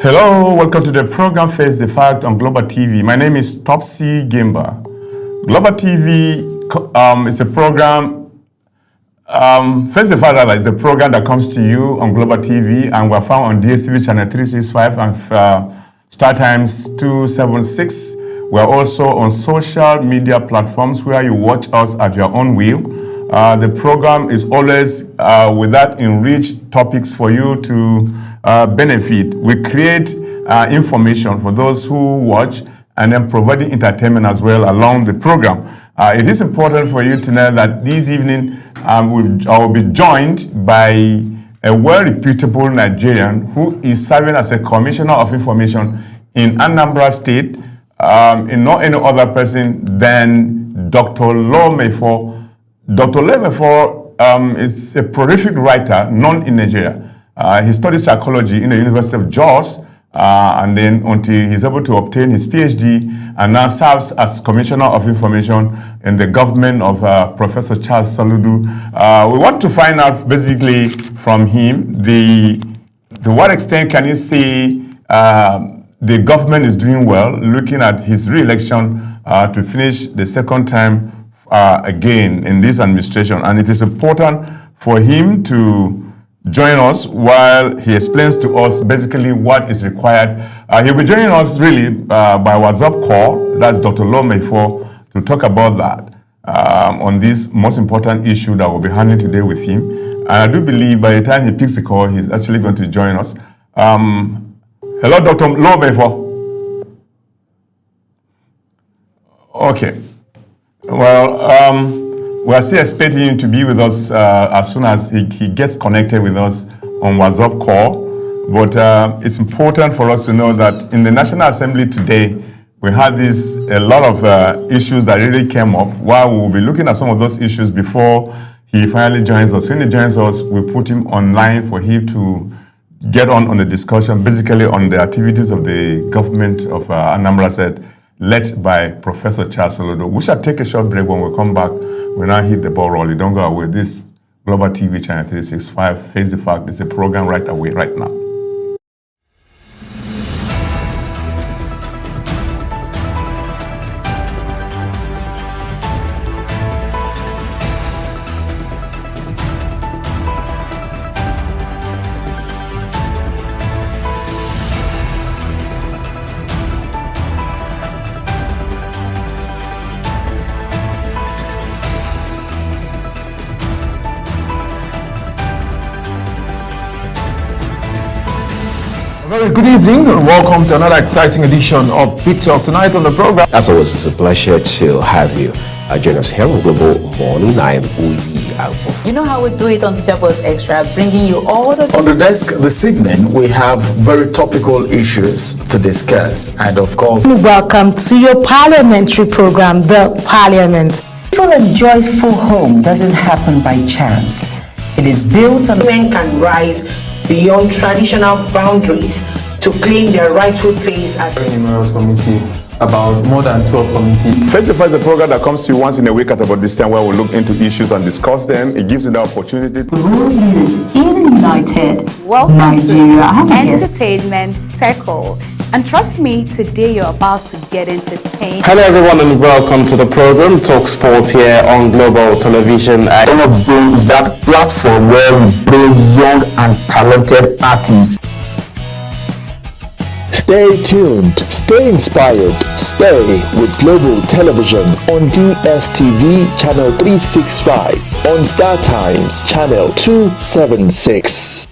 Hello, welcome to the program Face the Fact on Global TV. My name is Topsy Gimba. Global TV is a program, Face the Fact rather, is a program that comes to you on Global TV, and we're found on DSTV channel 365 and Star Times 276. We're also on social media platforms where you watch us at your own will. The program is always with that enriched topics for you to benefit. We create information for those who watch and then providing entertainment as well along the program. It is important for you to know that this evening I will be joined by a well-reputable Nigerian who is serving as a Commissioner of Information in Anambra State, in no any other person than Dr. Lomefo. Dr. Lomefo is a prolific writer known in Nigeria. He studied psychology in the University of Jos, and then until he's able to obtain his PhD, and now serves as Commissioner of Information in the government of Professor Charles Soludo. We want to find out basically from him to what extent can you say the government is doing well, looking at his re-election to finish the second time again in this administration. And it is important for him to join us while he explains to us basically what is required. He'll be joining us really by WhatsApp call. That's Dr. Lomefo to talk about that on this most important issue that we'll be handling today with him. And I do believe by the time he picks the call, he's actually going to join us. Hello, Dr. Lomefo. Okay. Well, we are still expecting him to be with us as soon as he gets connected with us on WhatsApp call. But it's important for us to know that in the National Assembly today, we had a lot of issues that really came up. While we will be looking at some of those issues before he finally joins us. When he joins us, we put him online for him to get on the discussion, basically on the activities of the government of Anambra State, led by Professor Charles Soludo. We shall take a short break. When we come back, we now hit the ball rolling. Don't go away. This Global TV channel 365, Face the Fact, is a program right away, right now. Very good evening and welcome to another exciting edition of Big Talk. Tonight on the program, as always, it's a pleasure to have you join us here on Global Morning. I am Uyi Alpo. You know how we do it on Social Post Extra, bringing you all the... On the desk this evening, we have very topical issues to discuss, and of course... Welcome to your parliamentary program, The Parliament. Peaceful and joyful home doesn't happen by chance. It is built on... Women can rise beyond traditional boundaries to claim their rightful place as a numerous committee, about more than 12 committees. Face the Fact is a program that comes to you once in a week at about this time, where we look into issues and discuss them. It gives you the opportunity to rule leaders in United Welcome Nigeria. To Entertainment Circle. And trust me, today you're about to get entertained. Hello everyone and welcome to the program Talk Sports here on Global Television. Talk Zone is that platform where we bring young and talented artists. Stay tuned, stay inspired, stay with Global Television on DSTV channel 365, on Star Times channel 276.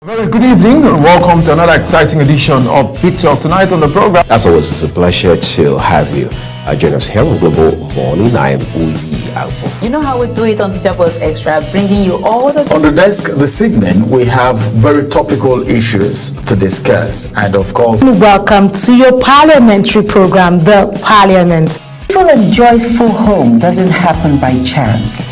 Very good evening and welcome to another exciting edition of Big Talk. Tonight on the program, as always, it's a pleasure to have you Join us here on Global Morning. I am Uyi Alpo. You know how we do it on Teacher Post Extra, bringing you all the... On the desk this evening, we have very topical issues to discuss, and of course... Welcome to your parliamentary program, The Parliament. Peaceful and joyful home doesn't happen by chance.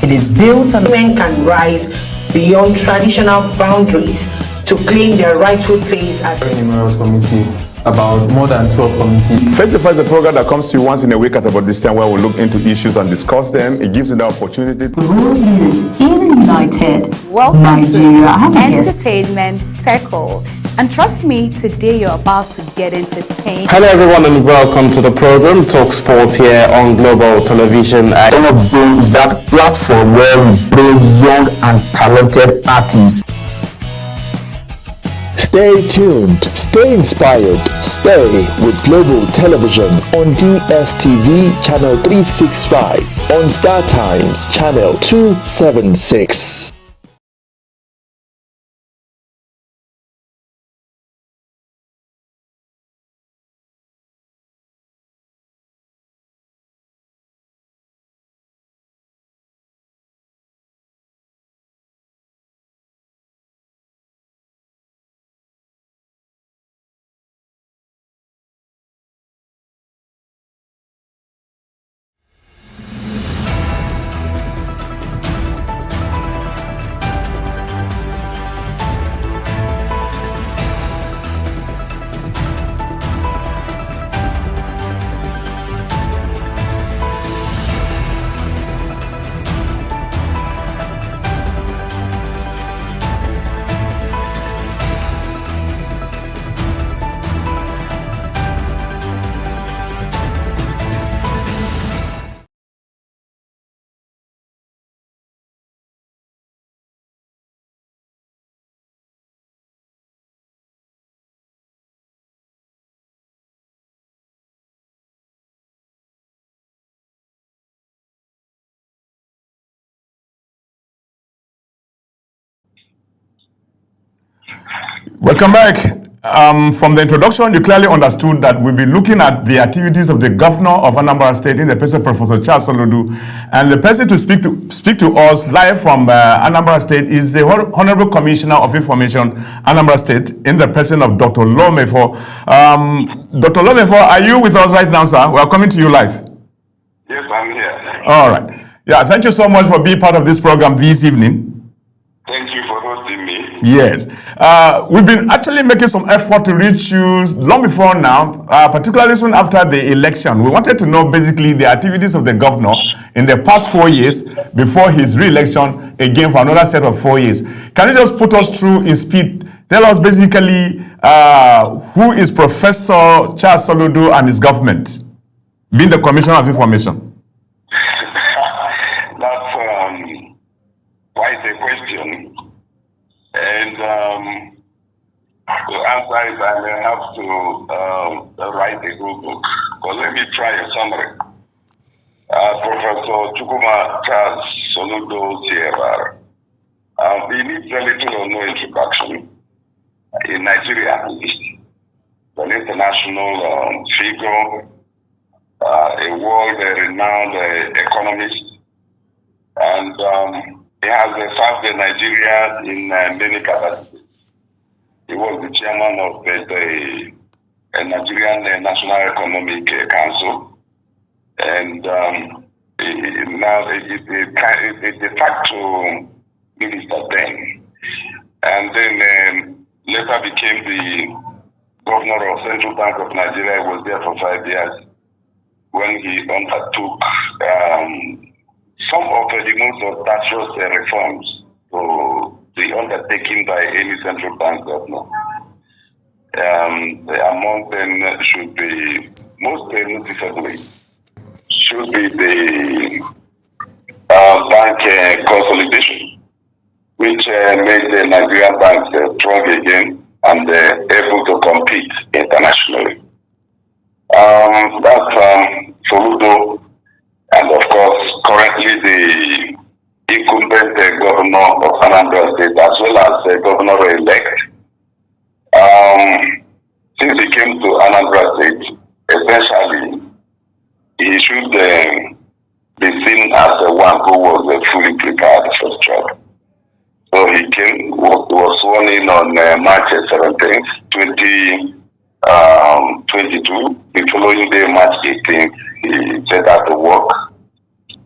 It is built on... Women can rise beyond traditional boundaries to claim their rightful place as... Very numerous committee, about more than 12 committees. Face the Facts is a program that comes to you once in a week at about this time, where we look into issues and discuss them. It gives you the opportunity to... Rural leaders in United Welcome Nigeria. I have to a guest. Entertainment Circle. And trust me, today you're about to get entertained. Hello everyone and welcome to the program Talk Sports here on Global Television. Top Zone is that platform where we bring young and talented artists. Stay tuned, stay inspired, stay with Global Television on DSTV Channel 365, on Star Times Channel 276. Welcome back. From the introduction, you clearly understood that we'll be looking at the activities of the governor of Anambra State in the person of Professor Charles Soludo. And the person to speak to us live from Anambra State is the Honorable Commissioner of Information, Anambra State, in the person of Dr. Lomefo. Dr. Lomefo, are you with us right now, sir? We are coming to you live. Yes, I'm here. All right. Yeah, thank you so much for being part of this program this evening. Thank you for hosting me. Yes. We've been actually making some effort to reach you long before now, particularly soon after the election. We wanted to know basically the activities of the governor in the past 4 years before his re-election again for another set of 4 years. Can you just put us through in speed? Tell us basically who is Professor Charles Soludo and his government, being the Commissioner of Information. That's quite a question. And to answer it, I may have to write a good book. But let me try a summary. Professor Chukwuma Charles Soludo Sierra. He needs a little or no introduction in Nigeria, at least. An international figure, a world-renowned economist, and he has served Nigeria in many capacities. He was the chairman of the Nigerian National Economic Council, and now a de facto minister then. And then later became the governor of Central Bank of Nigeria. He was there for 5 years when he undertook some of the most audacious reforms to be undertaken by any central bank governor. Among them should be, most noticeably, should be the bank consolidation, which made the Nigerian banks strong again and able to compete internationally. That's Soludo, and of course, currently the incumbent governor of Anambra State, as well as the governor-elect. Since he came to Anambra State, essentially, be seen as the one who was fully prepared for the job. So he was sworn in on March 17th, 2022. The following day, March 18th, he set out to work,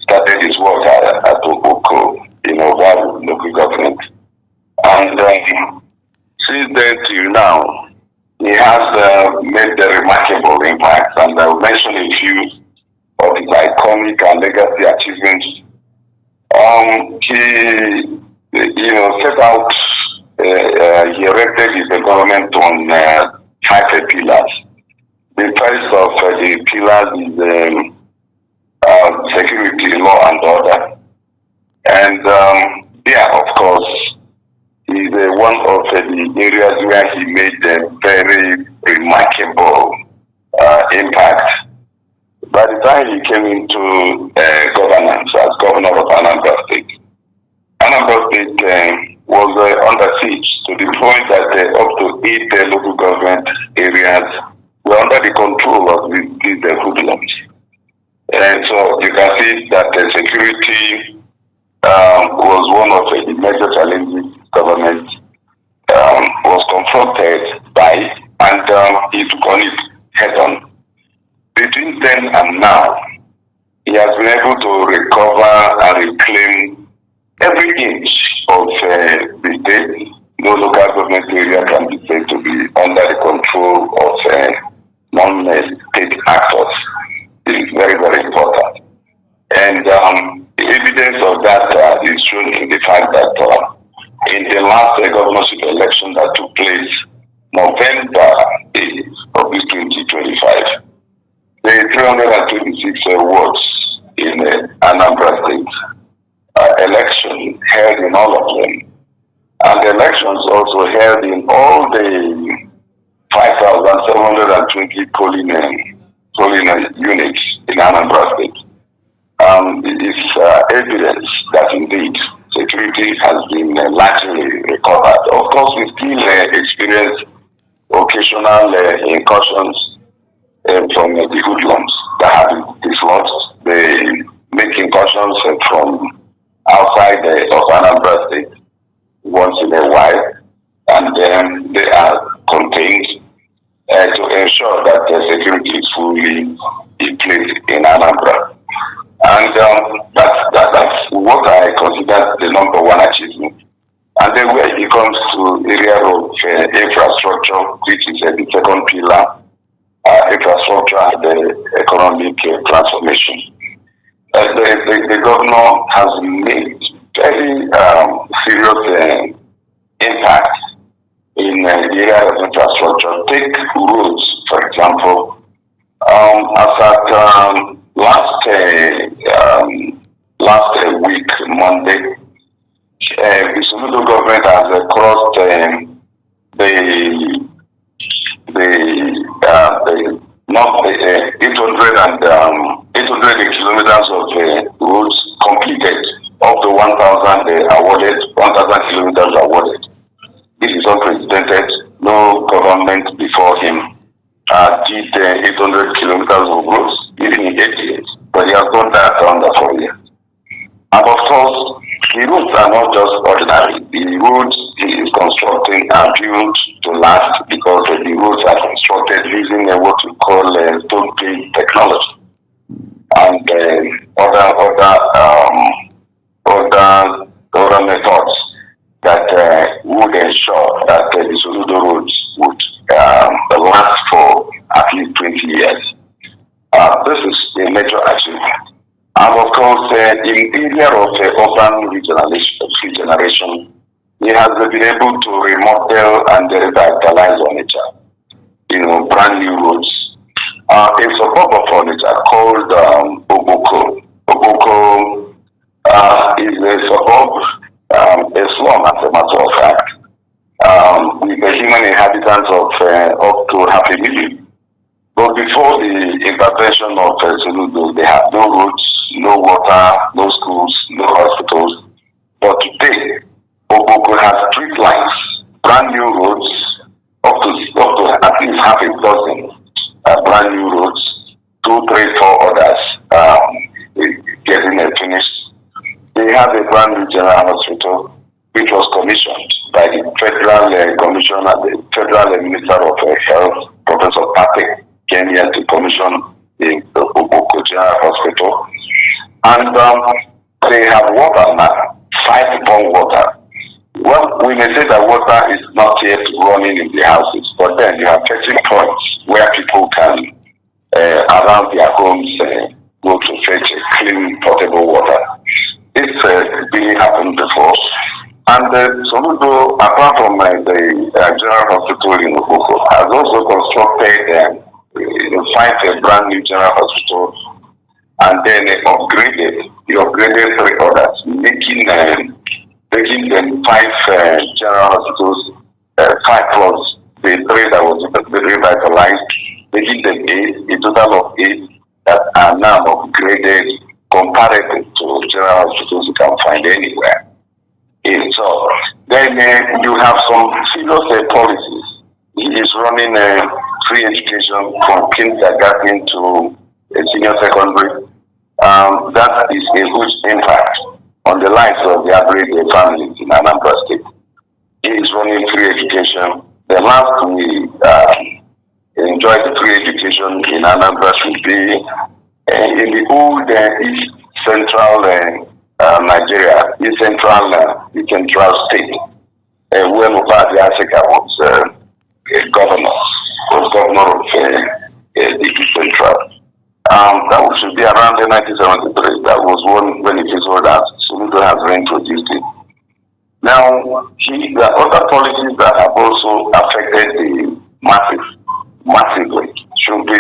started his work at Oboko, Ovaru local government. And since then till now, he has made a remarkable impact, and I will mention a few of his iconic and legacy achievements. He set out, he erected his government on 5 pillars. The first of the pillars is security, law and order. And of course, is one of the areas where he made a very remarkable impact. By the time he came into governance as governor of Anambra State was under siege to the point that up to 8 local government areas were under the control of these hoodlums. And so you can see that the security was one of the major challenges government was confronted by, and he took on it head on. Between then and now, he has been able to recover and reclaim every inch of the state. No local government area can be said to be under the control of non-state actors. It is very, very important. And the evidence of that is shown in the fact that in the last governorship election that took place November 8th of this 2025, the 326 wards in Anambra State election held in all of them, and the elections also held in all the 5,720 polling units in Anambra State. It is evidence that indeed security has been largely recovered. Of course, we still experience occasional incursions from the hoodlums that have been dislodged. They make incursions from outside of Anambra State once in a while, and then they are contained to ensure that the security is fully in place in Anambra. And that's what I consider the number one achievement. And then when it comes to area of infrastructure, which is the second pillar, infrastructure and the economic transformation. The governor has made very serious impact in the area of infrastructure. Take roads, for example. As at last week, Monday, the Soludo government has crossed the 800 kilometers of roads completed, up to 1,000 kilometers awarded. This is unprecedented. No government before him did 800 kilometers of roads, even in 8 years. But he has done that under 4 years. And of course, the roads are not just ordinary. The roads he is constructing are built to last because the roads are constructed using what we call stone paving technology and other methods that would ensure that the Soludo roads would last for at least 20 years. This is a major achievement. And of course, in the area of urban regeneration, he has been able to remodel and revitalize Onitsha. Brand new roads. A suburb of Onitsha called Oboko. Oboko is a suburb, a slum as a matter of fact, with the human inhabitants of up to 500,000. But before the intervention of Soludo, they had no roads, no water, no schools, no hospitals. But today, Oboko has street lights, brand new roads, up to at least half a dozen brand new roads, 2, 3, 4 others Federal Commission and the Federal Minister of Health, Professor Patrick Kenya, to commission in the Okoja Hospital. And they have water now, 5-pump water. Well, we may say that water is not yet running in the houses, but then you have fetching points where people can, around their homes, go to fetch clean, potable water. It's really happened before. And Soludo, apart from the General Hospital in Okoko, has also constructed 5 brand new General Hospital, and then upgraded 3 others, making them 5 General Hospitals, 5 plus the 3 that was revitalized, making them 8, a total of 8 that are now upgraded comparative to General Hospitals you can find anywhere. So then you have some serious policies. He is running free education from kindergarten to senior secondary. That is a huge impact on the lives of the average families in Anambra State. He is running free education. The last we enjoyed the free education in Anambra should be in the old East Central Nigeria, East Central State, where Mubadi Asika was governor of the East Central. That should be around 1973. That was when it is old as Soludo has reintroduced it. Now, the other policies that have also affected the massively should be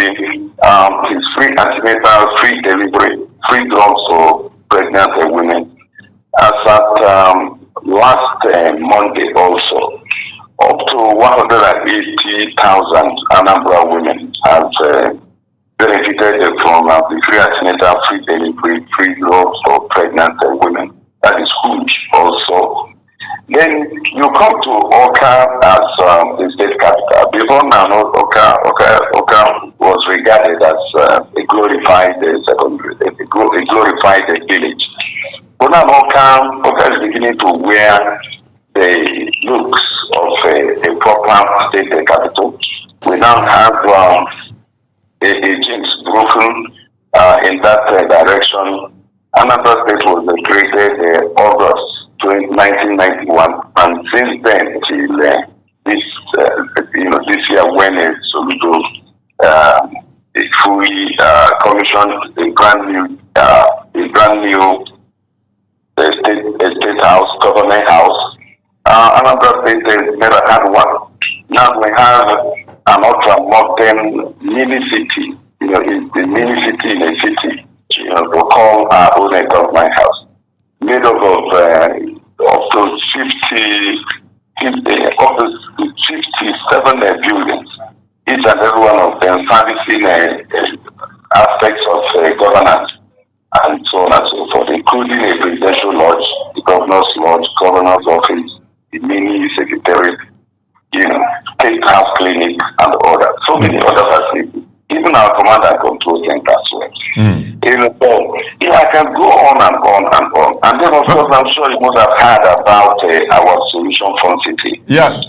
his free antenatal, free delivery, free drugs for pregnant women. As at last Monday also, up to 180,000 Anambra women have benefited from the free antenatal, free delivery, free drugs for pregnant women. That is huge also. Then you come to Oka as the state capital. Before now, Oka was regarded as a glorified a glorified village. But now Oka is beginning to wear the looks of a proper state capital. We now have a jinx broken in that direction. Another state was created August 1991, and since then till this year when Soludo fully commissioned a brand new state house, government house. Another state never had one. Now we have an ultra modern mini city. It's the mini city in a city. We call our own government house, made up of those 57 buildings, each and every one of them servicing aspects of governance and so on and so forth, including a presidential lodge, the governor's lodge, governor's office, the mini secretariat, state house clinic, and other. So many other facilities. Even our command and control center as well. I can go on and on and on. And then, of course, I'm sure you must have heard about our solution fund city. Yeah.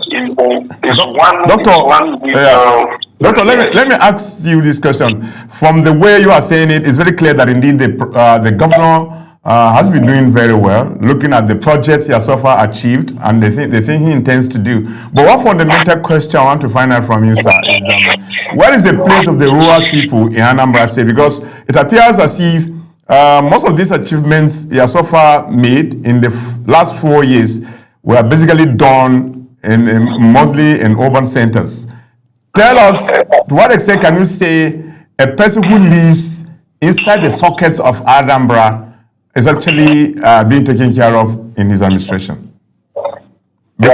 Doctor, let me ask you this question. From the way you are saying it, it's very clear that indeed the governor has been doing very well, looking at the projects he has so far achieved and the thing he intends to do. But one fundamental question I want to find out from you, sir, is where is the place of the rural people in Anambra State? Because it appears as if most of these achievements he has so far made in the last 4 years were basically done mostly in urban centers. Tell us, to what extent can you say a person who lives inside the sockets of Anambra is actually being taken care of in his administration? Be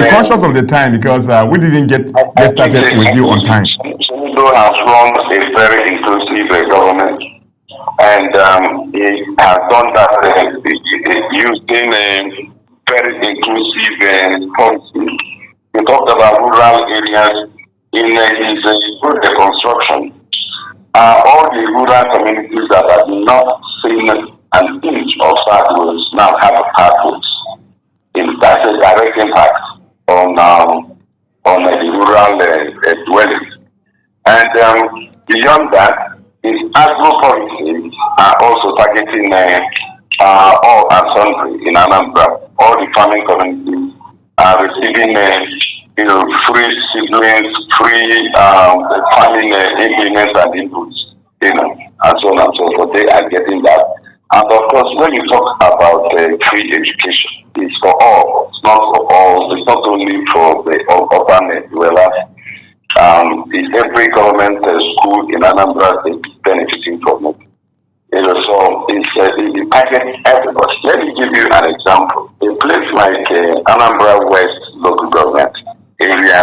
conscious of the time, because we didn't get started with you on time. Soludo has run a very inclusive government, and he has done that using a very inclusive policy. He talked about rural areas in his construction. All the rural communities that have not seen an inch of pathways now have pathways. That's a direct impact on the rural dwellings. And beyond that, the agro policies are also targeting all and sundry in Anambra. All the farming communities are receiving free seedlings, free farming implements and inputs, and so on and so forth. They are getting that. And of course, when you talk about free education, it's for all. It's not for all. It's not only for the urban dwellers. It's every government school in Anambra is benefiting from it. So it targets everybody. Let me give you an example. A place like Anambra West local government area,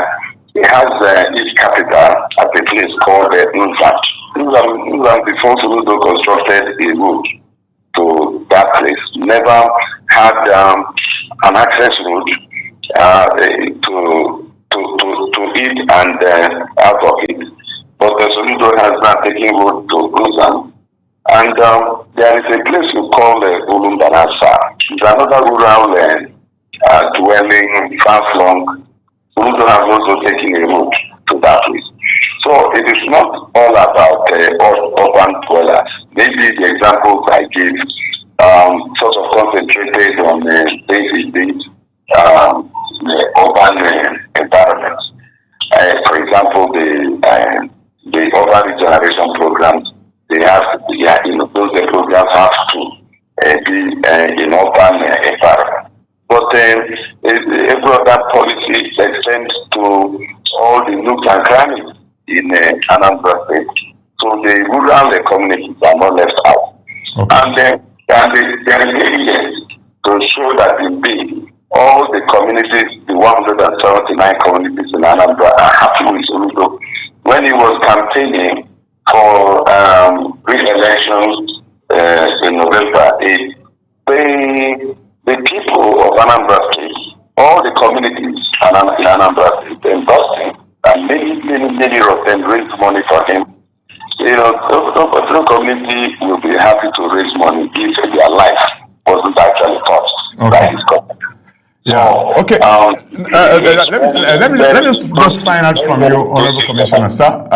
it has its capital at a place called Nzam. Nzam, before Soludo constructed a road to that place, never had an access road to it and out of it. But the Soludo has now taken road to Nzam. And there is a place we call Ulumbanasa. It's another rural dwelling, far-flung. Soludo has also taken a road to that place. So it is not all about urban dwellers. Maybe the examples I gave sort of concentrated on the urban environments. For example, the urban regeneration programs. They have, those programs have to be in urban environment. But every other policy extends to all the nooks and crannies in Anambra State. So the rural communities are not left out. Okay. And there is evidence to show that indeed all the communities, the 179 communities in Anambra, are happy with Soludo. When he was campaigning for re-elections in November 8, the people of Anambra State, all the communities in Anambra State endorsed him, and many of them raised money for him. No community will be happy to raise money if their life wasn't actually cost by his government. Yeah. Okay. Let me just find out from you, Honorable Commissioner, sir.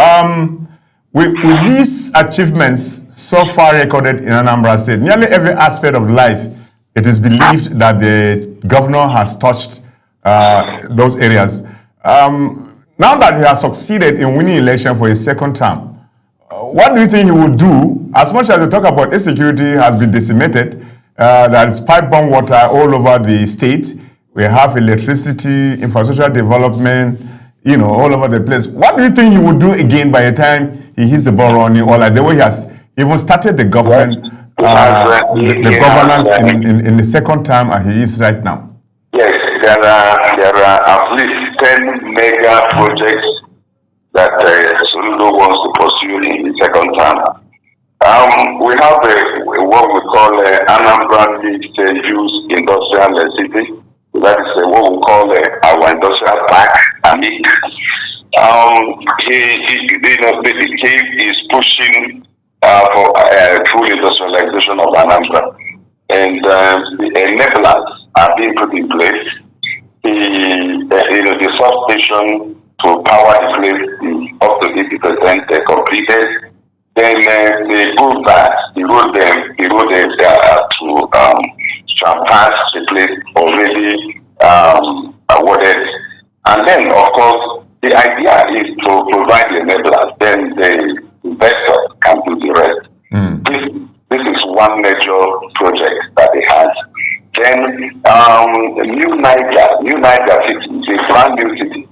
With these achievements so far recorded in Anambra State, nearly every aspect of life, it is believed that the governor has touched those areas. Now that he has succeeded in winning election for his second term, what do you think he would do? As much as they talk about insecurity has been decimated, there is pipe-borne water all over the state. We have electricity, infrastructure development, all over the place. What do you think he would do again by the time he hits the ball running, or like the way he has even started the government, the governance in the second term as he is right now? Yes, there are at least 10 mega projects that Soludo wants to pursue in the second term. We have what we call Anambra Mixed-Use Industrial City. That is what we call our industrial park, AMIC. He is pushing for full industrialization of Anambra, and the enablers are being put in place. The substation to power the place is up to 80% completed. Then the road to surpass the place already awarded. And then, of course, the idea is to provide the enablers, then the investor can do the rest. This is one major project that they have. Then, New Niger City is a brand new city.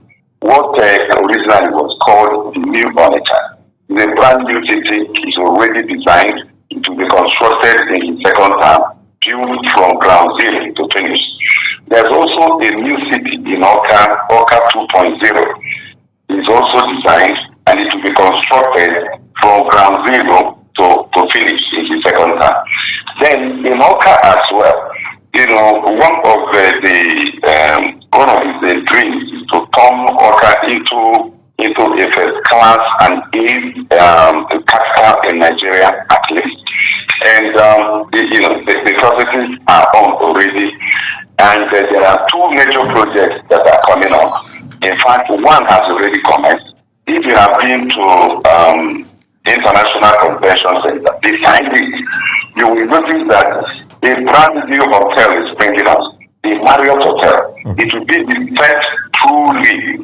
What originally was called the New Onitsha. The brand new city is already designed to be constructed in the second term, built from ground zero to finish. There's also a new city in Oka 2.0. It's also designed and it will be constructed from ground zero to finish in the second term. Then in Oka as well, one of the dreams is to turn Oka into a first class and a capital in Nigeria at least. And the processes are on already. And there are two major projects that are coming up. In fact, one has already commenced. If you have been to International Convention Center, behind it, you will notice that a brand new hotel is springing up, the Marriott Hotel. It will be the first truly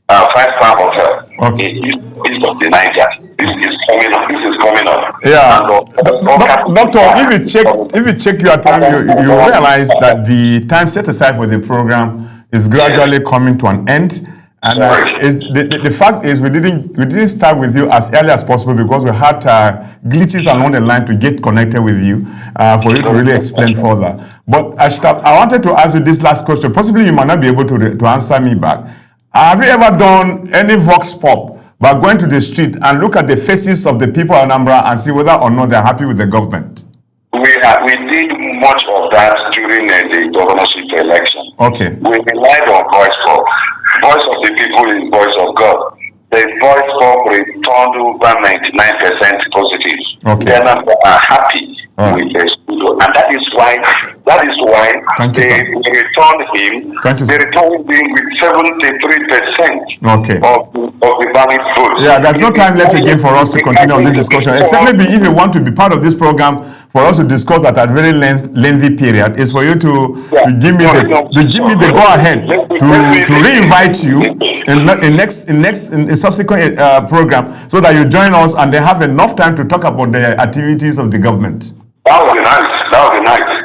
five-star hotel in east of the Niger. This is coming up. Yeah, Doctor, if you check your time, you realize that the time set aside for the program is gradually coming to an end. And the fact is, we didn't start with you as early as possible because we had glitches along the line to get connected with you for you to really explain further. But I wanted to ask you this last question. Possibly you might not be able to answer me back. Have you ever done any vox pop by going to the street and look at the faces of the people of Anambra and see whether or not they're happy with the government? We did much of that during the governorship election. Okay. We relied on voice pop. Voice of the people is voice of God. The voice pop returned over 99% positive. Okay. Then are happy with the studio, and that is why they returned him. They returned him with 73% of the valid votes. Yeah, there's no time left again for us to continue on this discussion, except maybe if you want to be part of this program for us to discuss at a very lengthy period, is for you to give me the go ahead to re-invite you in subsequent program so that you join us and they have enough time to talk about the activities of the government. That would be nice.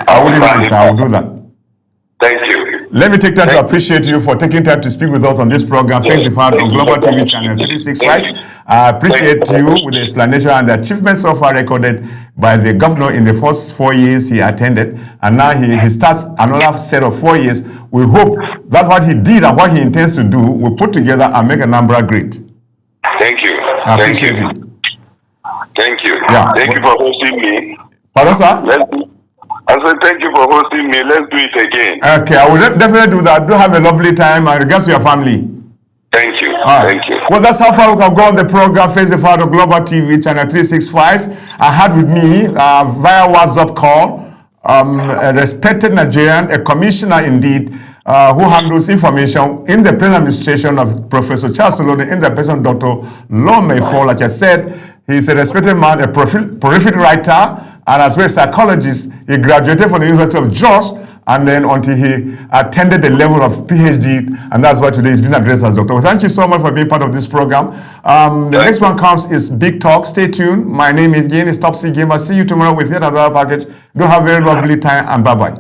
I will do that. Thank you. Let me take time to appreciate you for taking time to speak with us on this program. Face the Fact on Global TV Channel 365. I appreciate you with the explanation and the achievements so far recorded by the governor in the first 4 years he attended. And now he starts another set of 4 years. We hope that what he did and what he intends to do will put together and make Anambra great. Thank you. I appreciate you. Thank you. Yeah. Thank you for hosting me. Pardon, sir? I said thank you for hosting me. Let's do it again. Okay, I will definitely do that. Do have a lovely time and regards to your family. Thank you. Right. Thank you. Well, that's how far we can go on the program Face the Fact of Global TV Channel 365. I had with me via WhatsApp call a respected Nigerian, a commissioner indeed, who handles information in the present administration of Professor Charles Soludo, in the person of Dr. Lome Efo. Like I said, he's a respected man, a prolific writer, and as well as psychologist. He graduated from the University of Jos, and then until he attended the level of PhD, and that's why today he's been addressed as doctor. Well, thank you so much for being part of this program. The next one comes is Big Talk. Stay tuned. My name is Topsy Gamer. See you tomorrow with yet another package. Do have a very lovely time, and bye-bye.